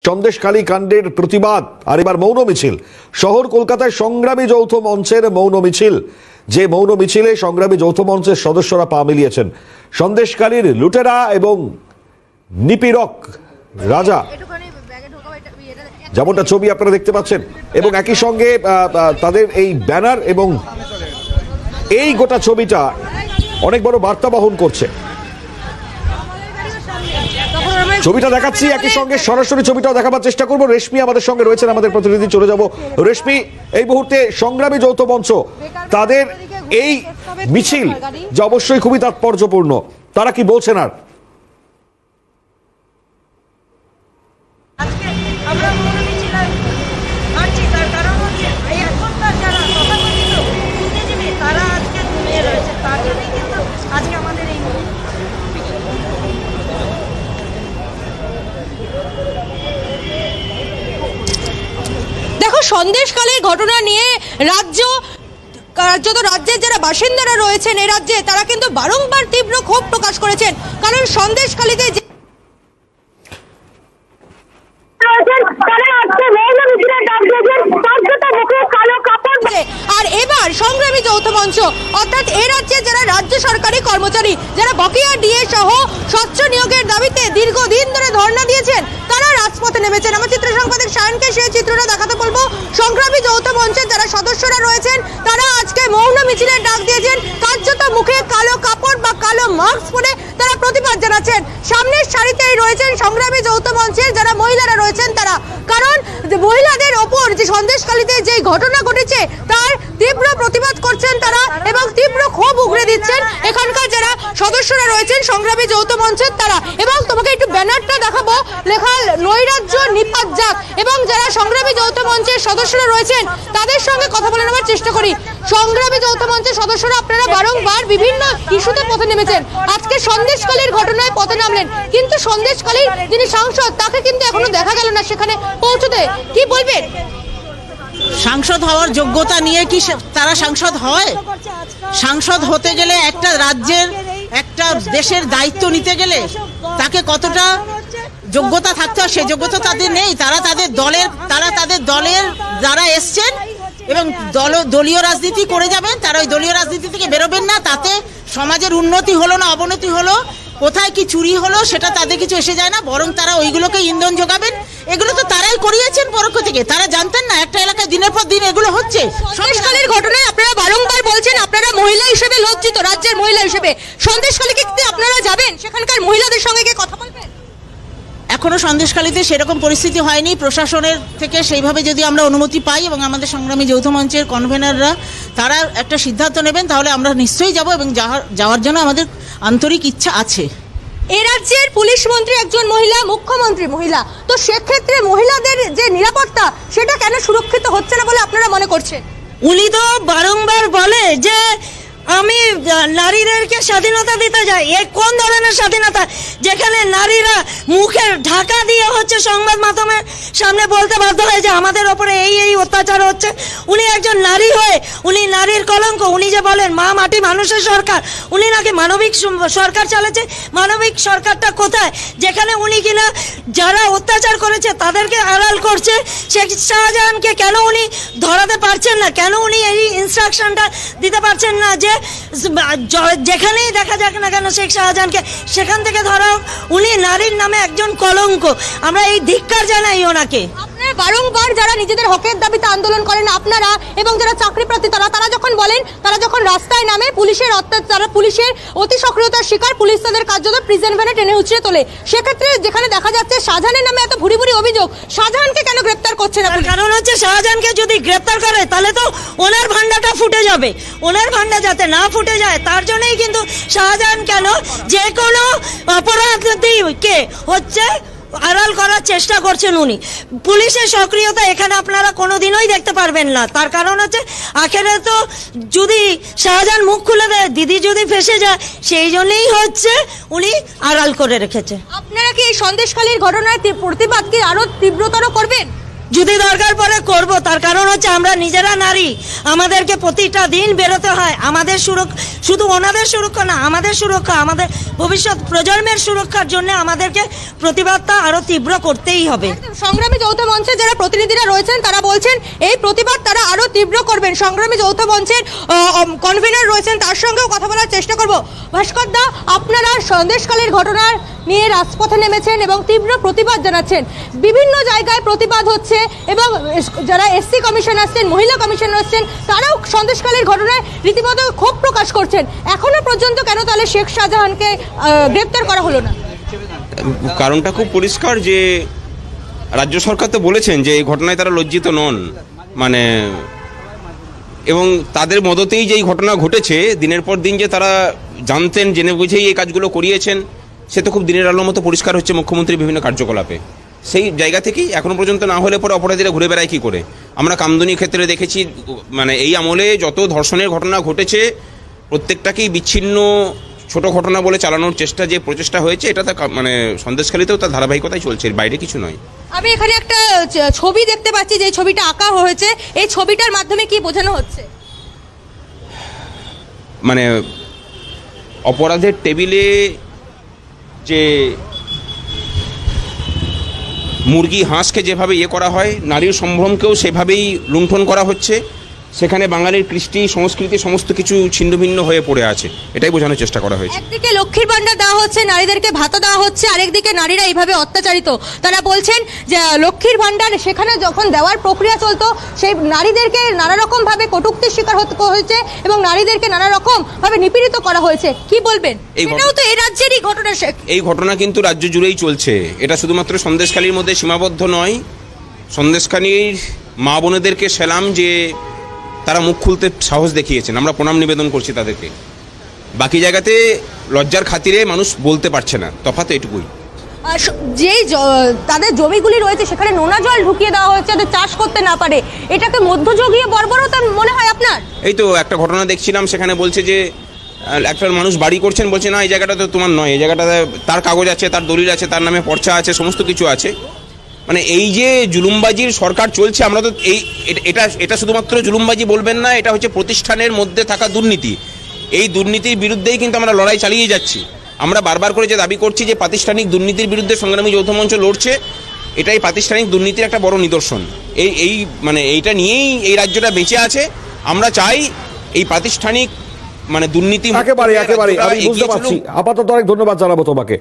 সন্দেশখালী কাণ্ডের প্রতিবাদ আর এবার মৌন মিছিল। শহর কলকাতায় সংগ্রামী যৌথ মঞ্চের মৌন মিছিল, যে মৌন মিছিলে সংগ্রামী যৌথ মঞ্চের সদস্যরা পা মিলিয়েছেন। সন্দেশখালীর লুটেরা এবং নিপীড়ক রাজা, যেমনটা ছবি আপনারা দেখতে পাচ্ছেন, এবং একই সঙ্গে তাদের এই ব্যানার এবং এই গোটা ছবিটা অনেক বড় বার্তা বহন করছে। ছবিটা দেখাচ্ছি, একই সঙ্গে সরাসরি ছবিটাও দেখাবার চেষ্টা করবো। রেশমি আমাদের সঙ্গে রয়েছেন, আমাদের প্রতিনিধি, চলে যাব রেশমি। এই মুহূর্তে সংগ্রামী যৌথ মঞ্চ তাদের এই মিছিল, যা অবশ্যই খুবই তাৎপর্যপূর্ণ, তারা কি বলছেন? আর সন্দেশখালীর ঘটনা নিয়ে রাজ্যের যারা বাসিন্দারা রয়েছেন এই রাজ্যে, তারা কিন্তু বারংবার তীব্র ক্ষোভ প্রকাশ করেছেন। কারণ সন্দেশখালীতে আর এবার সংগ্রামী যৌথ মঞ্চ, অর্থাৎ এ রাজ্যে যারা রাজ্য সরকারি কর্মচারী, যারা বকেয়া ডিএ সহ স্বচ্ছ নিয়োগের দাবিতে দীর্ঘদিন ধরে ধর্ণা দিয়েছেন, তারা রাজপথে নেমেছেন। আমার চিত্র সাংবাদিক সায়নকে সেই চিত্রটা দেখাতে বলবো। সংগ্রামী যৌথ মঞ্চের যারা সদস্যরা রয়েছেন, তারা আজকে মৌন মিছিলের ডাক দিয়েছেন। কার্যত মুখে কালো কাপড় বা কালো মাস্ক পরে তারা প্রতিবাদ জানাচ্ছেন। সামনের সারিতেই রয়েছেন সংগ্রামী যৌথ মঞ্চের যারা মহিলারা রয়েছেন তারা। কারণ মহিলাদের ওপর যে সন্দেশখালীতে যে ঘটনা ঘটেছে তার তীব্র প্রতিবাদ করছেন তারা এবং তীব্র ক্ষোভ উগরে দিচ্ছেন এখানকার যারা সদস্যরা রয়েছেন সংগ্রামী যৌথ মঞ্চের তারা। এবং তোমাকে একটু ব্যানারটা দেখাবো, লেখা নৈরাজ্য নিপাত যাক। এবং যারা সংগ্রামী যৌথ মঞ্চের সদস্যরা রয়েছেন তাদের সঙ্গে কথা বলে নেওয়ার চেষ্টা করি। সংগ্রামী যৌথ মঞ্চের সদস্যরা আপনারা বারংবার বিভিন্ন ইস্যুতে পথে নেমেছেন। আজকে সন্দেশখালীর ঘটনায় পথে নামলেন, কিন্তু সন্দেশখালীর যিনি সাংসদ তাকে কিন্তু এখনো দেখা গেল না সেখানে পৌঁছতে। কি বলবেন? সাংসদ হওয়ার যোগ্যতা নিয়ে কি তারা সাংসদ হয়? সাংসদ হতে গেলে একটা রাজ্যের, একটা দেশের দায়িত্ব নিতে গেলে তাকে কতটা যোগ্যতা থাকতে হয়, সে যোগ্যতা তাদের নেই। তারা তাদের দলের যারা এসছেন এবং দলীয় রাজনীতি করে যাবেন, তারা ওই দলীয় রাজনীতি থেকে বেরোবেন না। তাতে সমাজের উন্নতি হলো না অবনতি হলো, কোথায় কি চুরি হলো সেটা তাদের কিছু এসে যায় না, বরং তারা ওইগুলোকে ইন্ধন যোগাবেন। এগুলো তো তারাই করিয়েছেন পরোক্ষ থেকে। তারা জানতেন না একটা এলাকায় দিনের পর দিন এগুলো হচ্ছে। সন্দেশখালীর ঘটনায় আপনারা বারংবার বলছেন আপনারা মহিলা হিসেবে লজ্জিত, রাজ্যের মহিলা হিসেবে। সন্দেশখালীকে কি আপনারা যাবেন, সেখানকার মহিলাদের সঙ্গে গিয়ে কথা বলবেন? এখনো সন্দেশখালীতে সেরকম পরিস্থিতি হয়নি। প্রশাসনের থেকে সেইভাবে যদি আমরা অনুমতি পাই এবং আমাদের সংগ্রামী যৌথ মঞ্চের কনভেনাররা তারা একটা সিদ্ধান্ত নেবেন, তাহলে আমরা নিশ্চয়ই যাব এবং যাওয়ার জন্য আমাদের আন্তরিক ইচ্ছা আছে। এ রাজ্যের পুলিশ মন্ত্রী একজন মহিলা, মুখ্যমন্ত্রী মহিলা, তো সেক্ষেত্রে মহিলাদের যে নিরাপত্তা সেটা কেন সুরক্ষিত হচ্ছে না বলে আপনারা মনে করছেন? উনি তো বারংবার বলে যে আমি নারীদেরকে স্বাধীনতা দিতে যাই। এ কোন ধরনের স্বাধীনতা, যেখানে নারীরা মুখের ঢাকা দিয়ে হচ্ছে সংবাদ মাধ্যমের সামনে বলতে বাধ্য হয় যে আমাদের ওপরে এই অত্যাচার হচ্ছে। উনি একজন নারী হয়ে উনি নারীর কলঙ্ক। উনি যে বলেন মা মাটি মানুষের সরকার, উনি নাকি মানবিক সরকার চালাচ্ছে। মানবিক সরকারটা কোথায়, যেখানে উনি কিনা যারা অত্যাচার করেছে তাদেরকে আড়াল করছে? শেখ শাহজাহানকে কেন উনি ধরাতে পারছেন না? কেন উনি এই ইনস্ট্রাকশনটা দিতে পারছেন না যে যেখানেই দেখা যাক না কেন শেখ শাহজাহানকে সেখান থেকে ধরো? উনি নারীর নামে একজন কলঙ্ক। আমরা এই ধিক্কার জানাই ওনাকে। বারংবার যারা নিজেদের হকের দাবিতে আন্দোলন করেন আপনারা এবং যারা চাকরি প্রার্থী তারা যখন বলেন, তারা যখন রাস্তায় নামে পুলিশের অত্যাচার, পুলিশের অতি সক্রিয়তার শিকার, পুলিশ তাদের কার্যত প্রিজন ভ্যানে টেনে উঁচিয়ে তোলে। সেক্ষেত্রে যেখানে দেখা যাচ্ছে শাহজাহানের নামে এত ভুরি ভুরি অভিযোগ, শাহজাহানকে কেন গ্রেপ্তার করছে না? কারণ হচ্ছে শাহজাহানকে যদি গ্রেপ্তার করে তাহলে তো ওনার ভান্ডাটা ফুটে যাবে। ওনার ভান্ডা যাতে না ফুটে যায় তার জন্যই কিন্তু শাহজাহান কেন যে কোনো অপরাধীকে হচ্ছে আড়াল করার চেষ্টা করছেন উনি। পুলিশের সক্রিয়তা এখানে আপনারা কোনোদিনই দেখতে পারবেন না। তার কারণ হচ্ছে আখেরে তো যদি শাহজাহান মুখ খুলে দেয়, দিদি যদি ফেসে যায়, সেই জন্যই হচ্ছে উনি আড়াল করে রেখেছে। আপনারা কি এই সন্দেশখালীর ঘটনার প্রতিবাদ কি আরো তীব্রতর করবেন? যদি দরকার পড়ে করব, তার কারণ হচ্ছে আমরা নিজেরা নারী, আমাদেরকে প্রতিটা দিন বেরোতে হয়। আমাদের সুরক্ষা, শুধু ওনাদের সুরক্ষা না, আমাদের সুরক্ষা, আমাদের ভবিষ্যৎ প্রজন্মের সুরক্ষার জন্য আমাদেরকে প্রতিবাদটা আরো তীব্র করতেই হবে। সংগ্রামী যৌথ মঞ্চের যারা প্রতিনিধিরা রয়েছেন তারা বলছেন এই প্রতিবাদ তারা আরো তীব্র করবেন। সংগ্রামী যৌথ মঞ্চের কনভেনর রয়েছেন, তার সঙ্গেও কথা বলার চেষ্টা করব। ভাস্কর দা, আপনারা সন্দেশখালীর ঘটনার নিয়ে রাজপথে নেমেছেন এবং তীব্র প্রতিবাদ জানাচ্ছেন। বিভিন্ন জায়গায় প্রতিবাদ হচ্ছে এবং যারা এসসি কমিশন আসছেন, মহিলা কমিশন আসছেন, তারাও সন্দেশখালীর ঘটনায় রীতিমতো ক্ষোভ প্রকাশ করছেন। এখনো পর্যন্ত কেন তাহলে শেখ শাহজাহানকে গ্রেপ্তার করা হলো না? কারণটা খুব পরিষ্কার যে রাজ্য সরকার তো বলেছেন যে এই ঘটনায় তারা লজ্জিত নন, মানে এবং তাদের মদতেই যে এই ঘটনা ঘটেছে, দিনের পর দিন যে তারা জানতেন, জেনে বুঝেই এই কাজগুলো করিয়েছেন, সে তো খুব দিনের আলোর মতো পরিষ্কার হচ্ছে মুখ্যমন্ত্রীর বিভিন্ন কার্যকলাপে। সেই জায়গা থেকেই এখনো পর্যন্ত না হলে পরে অপরাধীরা ঘুরে বেড়ায় কী করে? আমরা কামদুনির ক্ষেত্রে দেখেছি, মানে এই আমলে যত ধর্ষণের ঘটনা ঘটেছে প্রত্যেকটাকেই বিচ্ছিন্ন ছোট ঘটনা বলে চালানোর চেষ্টা, যে প্রচেষ্টা হয়েছে, এটা তার মানে সন্দেশখালীতেও তার ধারাবাহিকতাই চলছে, এর বাইরে কিছু নয়। আমি এখানে একটা ছবি দেখতে পাচ্ছি, যে ছবিটা আঁকা হয়েছে, এই ছবিটার মাধ্যমে কি বোঝানো হচ্ছে? মানে অপরাধের টেবিলে যে মুরগি হাঁসকে যেভাবে করা হয়, নারীর সম্ভ্রমকেও সেভাবেই লুণ্ঠন করা হচ্ছে। সেখানে বাঙালির কৃষ্টি সংস্কৃতি সমস্ত কিছু ছিন্নভিন্ন হয়ে পড়ে আছে, এটাই বোঝানোর চেষ্টা করা হয়েছে। একদিকে লক্ষ্মীর ভান্ডার দেওয়া হচ্ছে, নারীদেরকে ভাতা দেওয়া হচ্ছে, আরেকদিকে নারীরা এইভাবে অত্যাচারিত। তারা বলছেন যে লক্ষ্মীর ভান্ডার সেখানে যখন দেওয়ার প্রক্রিয়া চলতো, সেই নারীদেরকে নানা রকম ভাবে কটূক্তির শিকার হতে হয়েছে এবং নারীদেরকে নানা রকম ভাবে নিপীড়িত করা হয়েছে। কি বলবেন? এটাও তো এই রাজ্যেরই ঘটনা। এই ঘটনা কিন্তু রাজ্য জুড়েই চলছে, এটা শুধুমাত্র সন্দেশখালীর মধ্যে সীমাবদ্ধ নয়। সন্দেশখালীর মা বোনেদেরকে সেলাম যে তারা মুখ খুলতে সাহস দেখিয়েছেন, আমরা প্রণাম নিবেদন করছি তাদেরকে। বাকি জায়গাতে লজ্জার খাতিরে মানুষ বলতে পারছে না, তফাৎ এটুকুই। যেই তাদের জমিগুলি রয়েছে সেখানে নোনা জল ঢুকিয়ে দেওয়া হয়েছে যাতে চাষ করতে না পারে, এটাকে মধ্যযুগীয় বর্বরতা মনে হয় আপনার? এই তো একটা ঘটনা দেখছিলাম, সেখানে বলছে যে একটা মানুষ বাড়ি করছেন, বলছে না এই জায়গাটা তো তোমার নয়, এই জায়গাটা তার কাগজ আছে, তার দলিল আছে, তার নামে পর্চা আছে, সমস্ত কিছু আছে। মানে এই যে জুলুমবাজির সরকার চলছে, আমরা তো এটা শুধুমাত্র জুলুমবাজি বলবেন না, এটা হচ্ছে প্রতিষ্ঠানের মধ্যে থাকা দুর্নীতি। এই দুর্নীতির বিরুদ্ধেই কিন্তু আমরা লড়াই চালিয়ে যাচ্ছি। আমরা বারবার করে যে দাবি করছি যে প্রাতিষ্ঠানিক দুর্নীতির বিরুদ্ধে সংগ্রামী যৌথ মঞ্চ লড়ছে, এটাই প্রাতিষ্ঠানিক দুর্নীতির একটা বড় নিদর্শন। মানে এইটা নিয়েই এই রাজ্যটা বেঁচে আছে। আমরা চাই এই প্রাতিষ্ঠানিক মানে দুর্নীতি একেবারে আমি বুঝতে পারছি। আপাতত অনেক ধন্যবাদ জানাবো তোমাকে।